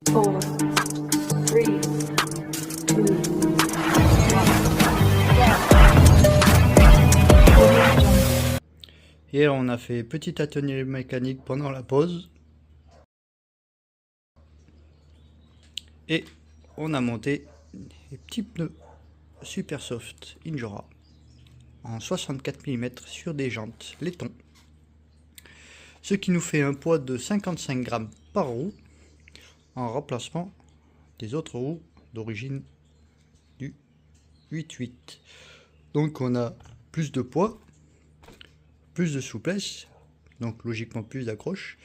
4, 3, 2, Hier, on a fait petit atelier mécanique pendant la pause. Et on a monté des petits pneus super soft Injora en 64 mm sur des jantes laiton. Ce qui nous fait un poids de 55 grammes par roue en remplacement des autres roues d'origine du 8.8. Donc on a plus de poids, plus de souplesse, donc logiquement plus d'accroche.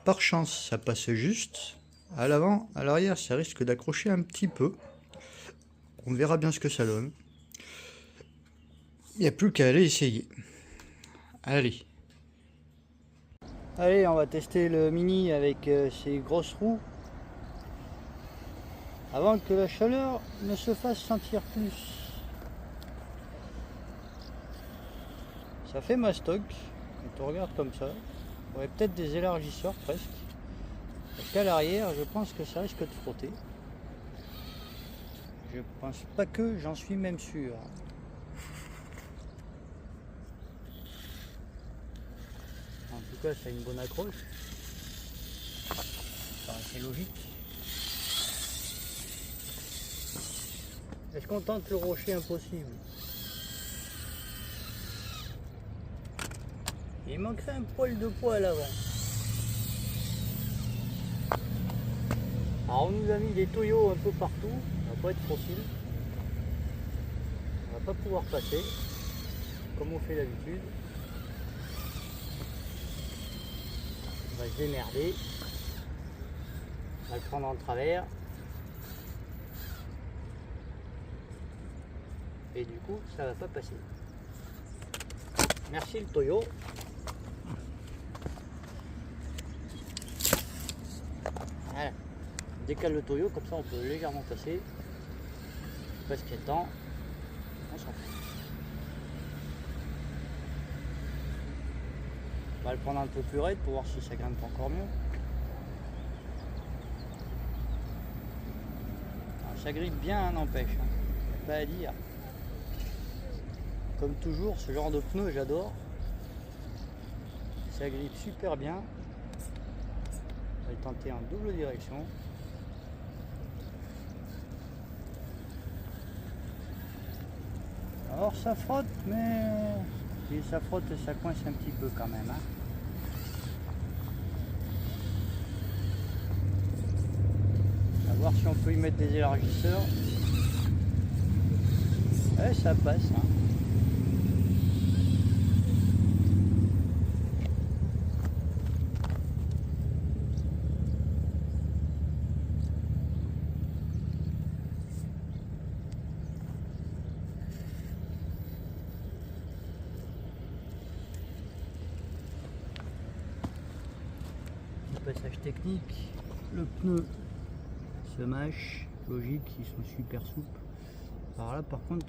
Par chance, ça passe juste. À l'avant, à l'arrière, ça risque d'accrocher un petit peu. On verra bien ce que ça donne. Il n'y a plus qu'à aller essayer. Allez. Allez, on va tester le Mini avec ses grosses roues. Avant que la chaleur ne se fasse sentir plus. Ça fait mastoc. Quand on regarde comme ça, on aurait peut-être des élargisseurs presque. Parce qu'à l'arrière, je pense que ça risque de frotter. Je pense pas que, j'en suis même sûr. En tout cas, ça a une bonne accroche. C'est logique. Est-ce qu'on tente le rocher impossible? Il manquerait un poil de poids à l'avant. Alors on nous a mis des tuyaux un peu partout, ça va pas être facile. On va pas pouvoir passer, comme on fait d'habitude. On va se démerder. On va le prendre en travers. Et du coup, ça va pas passer. Merci le Toyo. Voilà. On décale le Toyo, comme ça on peut légèrement passer. Parce qu'il y a le temps, on s'en fout. On va le prendre un peu plus raide pour voir si ça grimpe encore mieux. Alors, ça grippe bien, n'empêche. Pas à dire. Comme toujours, ce genre de pneu, j'adore. Ça grippe super bien. On va le tenter en double direction. Alors ça frotte, mais si ça frotte, ça coince un petit peu quand même. Hein. On va voir si on peut y mettre des élargisseurs. Ouais, ça passe. Hein. Passage technique, le pneu se mâche, logique, ils sont super souples. Alors là par contre,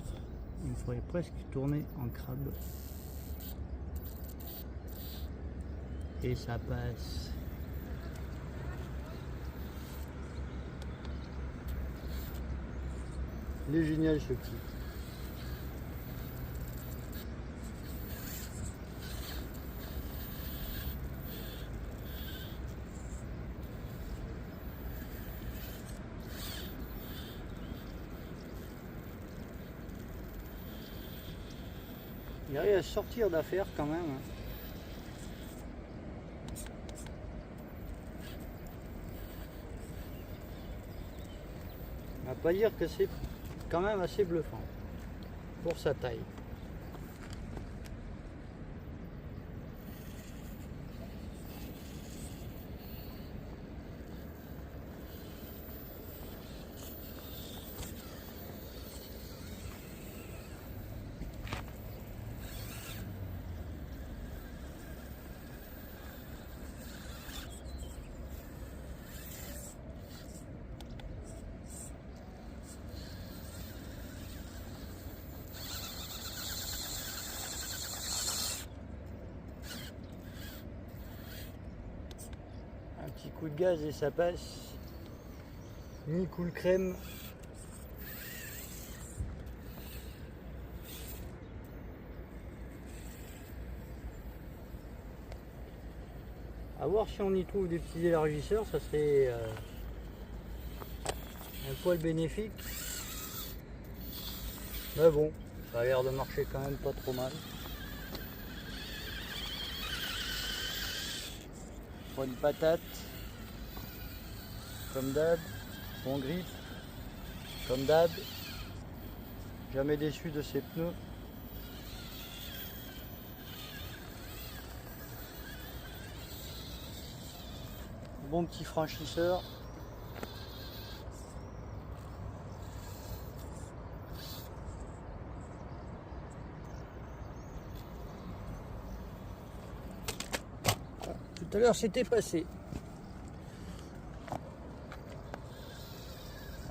il faudrait presque tourner en crabe. Et ça passe. Il est génial ce petit. Il arrive à sortir d'affaire quand même. On va pas dire que c'est quand même assez bluffant pour sa taille. Un petit coup de gaz et ça passe. Ni cool crème. À voir si on y trouve des petits élargisseurs, ça serait un poil bénéfique. Mais bon, ça a l'air de marcher quand même pas trop mal. Bonne patate, comme d'hab, bon grip, comme d'hab, jamais déçu de ses pneus. Bon petit franchisseur. Tout à l'heure c'était passé.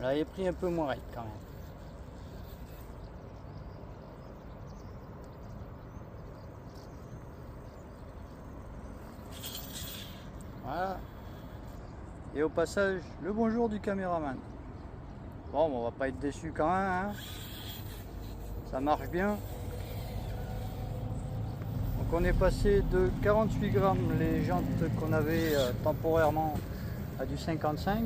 Là il est pris un peu moins raide quand même. Voilà. Et au passage, le bonjour du caméraman. Bon, on va pas être déçu quand même, hein. Ça marche bien. Donc on est passé de 48 grammes les jantes qu'on avait temporairement à du 55.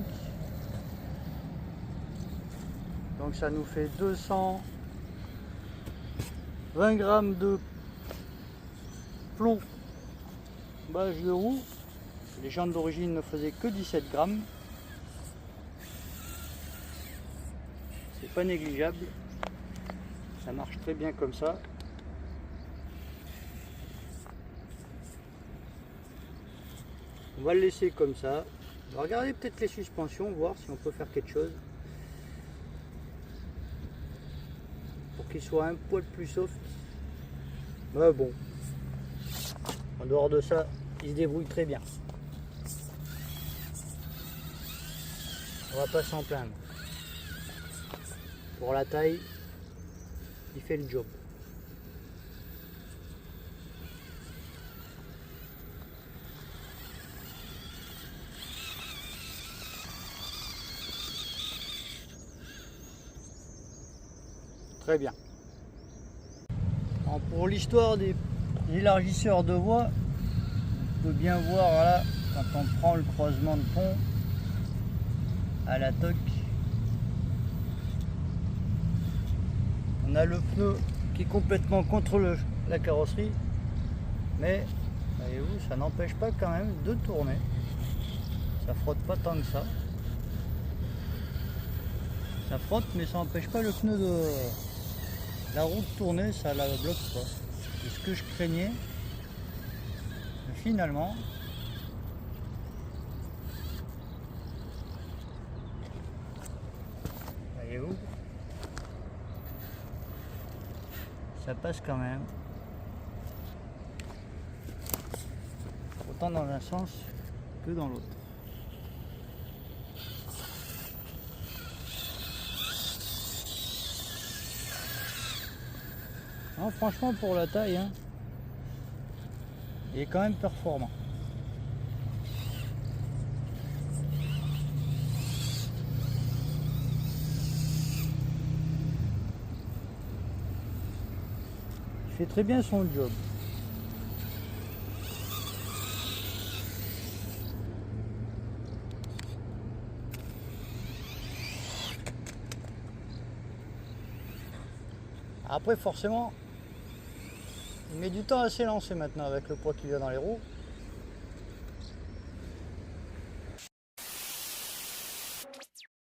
Donc ça nous fait 220 grammes de plomb bâche de roue. Les jantes d'origine ne faisaient que 17 grammes. C'est pas négligeable. Ça marche très bien comme ça. On va le laisser comme ça. On va regarder peut-être les suspensions, voir si on peut faire quelque chose pour qu'il soit un poil plus soft. Mais bon, en dehors de ça, il se débrouille très bien. On va pas s'en plaindre. Pour la taille, il fait le job. Très bien. Alors pour l'histoire des élargisseurs de voie, on peut bien voir là, quand on prend le croisement de pont à la toque, on a le pneu qui est complètement contre la carrosserie, mais voyez-vous, ça n'empêche pas quand même de tourner. Ça frotte pas tant que ça. Ça frotte, mais ça n'empêche pas le pneu de la roue de tourner, ça la bloque pas. C'est ce que je craignais. Mais finalement, voyez-vous, ça passe quand même. Autant dans un sens que dans l'autre. Non, franchement, pour la taille, hein, il est quand même performant. Il fait très bien son job. Après, forcément, il met du temps à s'élancer maintenant avec le poids qu'il y a dans les roues.